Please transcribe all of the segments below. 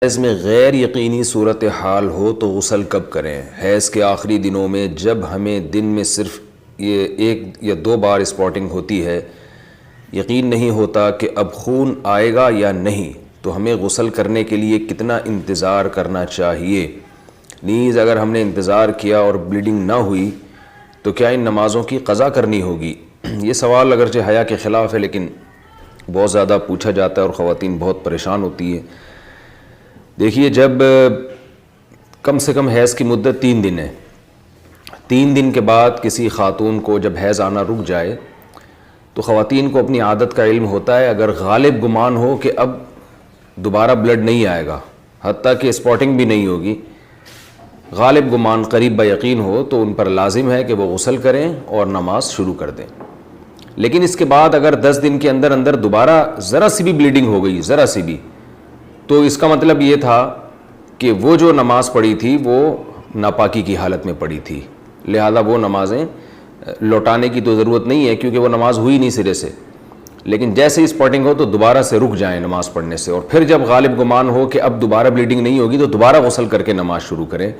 حیض میں غیر یقینی صورتحال ہو تو غسل کب کریں؟ حیض کے آخری دنوں میں جب ہمیں دن میں صرف یہ 1 یا 2 بار اسپاٹنگ ہوتی ہے، یقین نہیں ہوتا کہ اب خون آئے گا یا نہیں، تو ہمیں غسل کرنے کے لیے کتنا انتظار کرنا چاہیے؟ نیز اگر ہم نے انتظار کیا اور بلیڈنگ نہ ہوئی تو کیا ان نمازوں کی قضا کرنی ہوگی؟ یہ سوال اگرچہ حیا کے خلاف ہے لیکن بہت زیادہ پوچھا جاتا ہے اور خواتین بہت پریشان ہوتی ہیں۔ دیکھیے، جب کم سے کم حیض کی مدت 3 دن ہے، 3 دن کے بعد کسی خاتون کو جب حیض آنا رک جائے تو خواتین کو اپنی عادت کا علم ہوتا ہے، اگر غالب گمان ہو کہ اب دوبارہ بلڈ نہیں آئے گا، حتیٰ کہ اسپاٹنگ بھی نہیں ہوگی، غالب گمان قریب یقین ہو تو ان پر لازم ہے کہ وہ غسل کریں اور نماز شروع کر دیں۔ لیکن اس کے بعد اگر 10 دن کے اندر اندر دوبارہ ذرا سی بھی بلیڈنگ ہو گئی، ذرا سی بھی، تو اس کا مطلب یہ تھا کہ وہ جو نماز پڑھی تھی وہ ناپاکی کی حالت میں پڑھی تھی، لہذا وہ نمازیں لوٹانے کی تو ضرورت نہیں ہے کیونکہ وہ نماز ہوئی نہیں سرے سے، لیکن جیسے ہی اسپاٹنگ ہو تو دوبارہ سے رک جائیں نماز پڑھنے سے، اور پھر جب غالب گمان ہو کہ اب دوبارہ بلیڈنگ نہیں ہوگی تو دوبارہ غسل کر کے نماز شروع کریں۔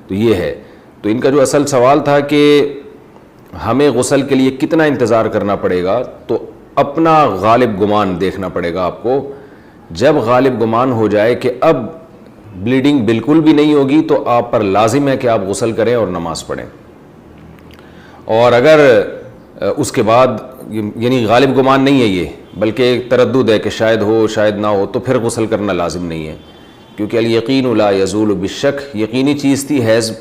تو یہ ہے، تو ان کا جو اصل سوال تھا کہ ہمیں غسل کے لیے کتنا انتظار کرنا پڑے گا، تو اپنا غالب گمان دیکھنا پڑے گا آپ کو۔ جب غالب گمان ہو جائے کہ اب بلیڈنگ بالکل بھی نہیں ہوگی تو آپ پر لازم ہے کہ آپ غسل کریں اور نماز پڑھیں، اور اگر اس کے بعد یعنی غالب گمان نہیں ہے یہ بلکہ ایک تردد ہے کہ شاید ہو شاید نہ ہو، تو پھر غسل کرنا لازم نہیں ہے، کیونکہ الیقین لا یزول بالشک، یقینی چیز تھی حیض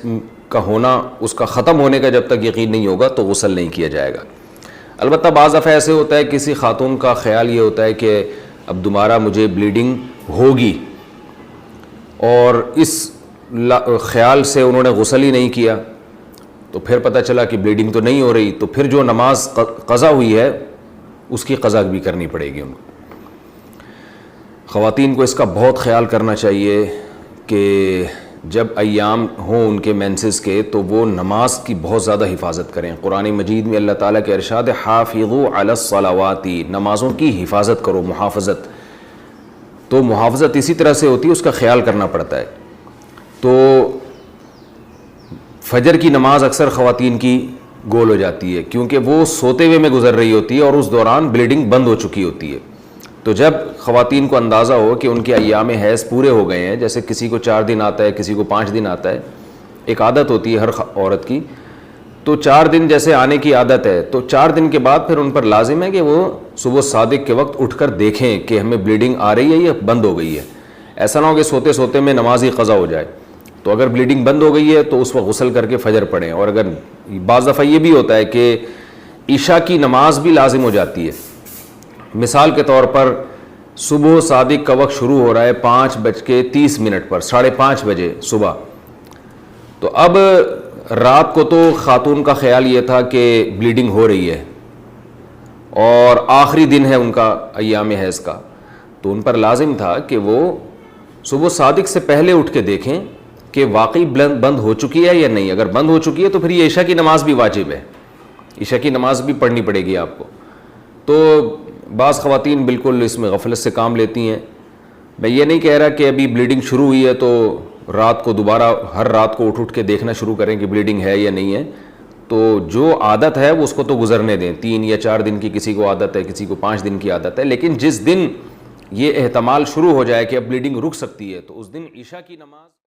کا ہونا، اس کا ختم ہونے کا جب تک یقین نہیں ہوگا تو غسل نہیں کیا جائے گا۔ البتہ بعض دفعہ ایسے ہوتا ہے کسی خاتون کا خیال یہ ہوتا ہے کہ اب دوبارہ مجھے بلیڈنگ ہوگی، اور اس خیال سے انہوں نے غسل ہی نہیں کیا، تو پھر پتہ چلا کہ بلیڈنگ تو نہیں ہو رہی، تو پھر جو نماز قضا ہوئی ہے اس کی قضا بھی کرنی پڑے گی ان کو۔ خواتین کو اس کا بہت خیال کرنا چاہیے کہ جب ایام ہوں ان کے مینسز کے تو وہ نماز کی بہت زیادہ حفاظت کریں۔ قرآن مجید میں اللہ تعالیٰ کے ارشاد ہے حافظوا علی الصلوات، نمازوں کی حفاظت کرو، محافظت۔ تو محافظت اسی طرح سے ہوتی ہے، اس کا خیال کرنا پڑتا ہے۔ تو فجر کی نماز اکثر خواتین کی گول ہو جاتی ہے کیونکہ وہ سوتے ہوئے میں گزر رہی ہوتی ہے اور اس دوران بلیڈنگ بند ہو چکی ہوتی ہے۔ تو جب خواتین کو اندازہ ہو کہ ان کے ایام حیض پورے ہو گئے ہیں، جیسے کسی کو 4 دن آتا ہے، کسی کو 5 دن آتا ہے، ایک عادت ہوتی ہے ہر عورت کی، تو 4 دن جیسے آنے کی عادت ہے تو 4 دن کے بعد پھر ان پر لازم ہے کہ وہ صبح صادق کے وقت اٹھ کر دیکھیں کہ ہمیں بلیڈنگ آ رہی ہے یا بند ہو گئی ہے۔ ایسا نہ ہو کہ سوتے سوتے میں نماز ہی قضا ہو جائے۔ تو اگر بلیڈنگ بند ہو گئی ہے تو اس وقت غسل کر کے فجر پڑھیں، اور اگر بعض دفعہ یہ بھی ہوتا ہے کہ عشاء کی نماز بھی لازم ہو جاتی ہے، مثال کے طور پر صبح صادق کا وقت شروع ہو رہا ہے 5:30 پر، 5:30 بجے صبح، تو اب رات کو تو خاتون کا خیال یہ تھا کہ بلیڈنگ ہو رہی ہے اور آخری دن ہے ان کا ایام حیض کا، تو ان پر لازم تھا کہ وہ صبح صادق سے پہلے اٹھ کے دیکھیں کہ واقعی بند ہو چکی ہے یا نہیں۔ اگر بند ہو چکی ہے تو پھر یہ عشاء کی نماز بھی واجب ہے، عشاء کی نماز بھی پڑھنی پڑے گی آپ کو۔ تو بعض خواتین بالکل اس میں غفلت سے کام لیتی ہیں۔ میں یہ نہیں کہہ رہا کہ ابھی بلیڈنگ شروع ہوئی ہے تو رات کو دوبارہ ہر رات کو اٹھ کے دیکھنا شروع کریں کہ بلیڈنگ ہے یا نہیں ہے، تو جو عادت ہے وہ اس کو تو گزرنے دیں۔ 3 یا 4 دن کی کسی کو عادت ہے، کسی کو 5 دن کی عادت ہے، لیکن جس دن یہ احتمال شروع ہو جائے کہ اب بلیڈنگ رک سکتی ہے تو اس دن عشاء کی نماز